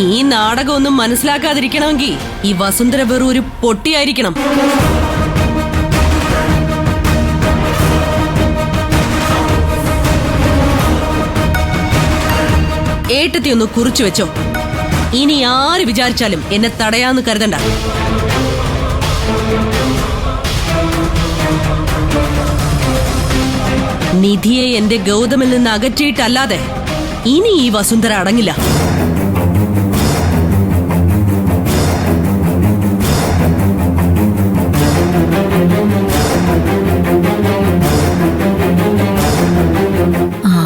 ഈ നാടകം ഒന്നും മനസ്സിലാക്കാതിരിക്കണമെങ്കിൽ ഈ വസുന്ധര വെറും ഒരു പൊട്ടിയായിരിക്കണം. ഏട്ടത്തി ഒന്ന് കുറിച്ചു വെച്ചോ. ഇനി ആര് വിചാരിച്ചാലും എന്നെ തടയാന്ന് കരുതണ്ട. നിധിയെ എന്റെ ഗൗതമിൽ നിന്ന് അകറ്റിയിട്ടല്ലാതെ ഇനി ഈ വസുന്ധര അടങ്ങില്ല.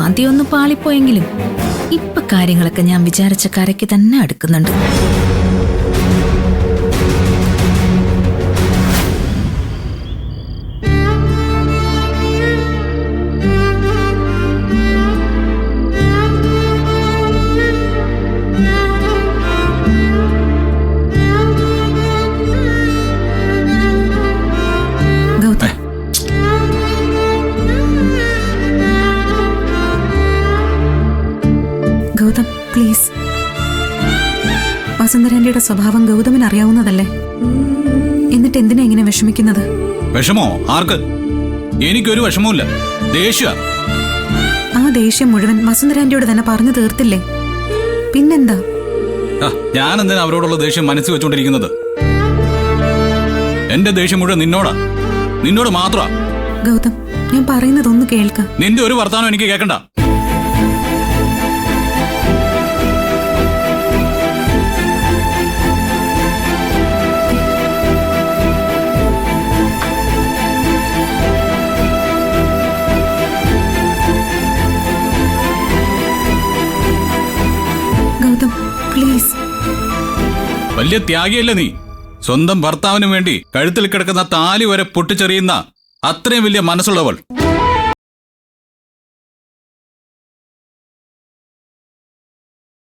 ആദ്യം ഒന്ന് പാളിപ്പോയെങ്കിലും ഇപ്പൊ കാര്യങ്ങളൊക്കെ ഞാൻ വിചാരിച്ച കരയ്ക്ക് തന്നെ അടുക്കുന്നുണ്ട്. ഗൗതം പ്ലീസ്. വസുന്ധരന്റെ സ്വഭാവം ഗൗതമിന് അറിയാവുന്നതല്ലേ? എന്നിട്ട് എന്തിനാ ഇങ്ങനെ വിഷമിക്കുന്നത്? വിഷമോ? ആർക്ക്? എനിക്കൊരു വിഷമവുമില്ല. ദേഷ്യ. ആ ദേഷ്യം മുഴുവൻ വസുന്ധരന്റെയോട് തന്നെ പറഞ്ഞു തീർത്തില്ലേ? പിന്നെന്താ? ഞാൻ എന്തിനാ അവരോടുള്ള ദേഷ്യം മനസ്സിൽ വെച്ചോണ്ടിരിക്കുന്നത്? എന്റെ ദേഷ്യം മുഴുവൻ നിന്നോടാ, നിന്നോട് മാത്രമാ. ഗൗതം, ഞാൻ പറയുന്നതൊന്ന് കേൾക്ക. നിന്റെ ഒരു വർത്താനം എനിക്ക് കേൾക്കണ്ട. ഗൗതം പ്ലീസ്. വലിയ ത്യാഗിയല്ലേ നീ? സ്വന്തം ഭർത്താവിന് വേണ്ടി കഴുത്തിൽ കിടക്കുന്ന താലി വരെ പൊട്ടിച്ചെറിയുന്ന അത്രയും വലിയ മനസ്സുള്ളവൾ.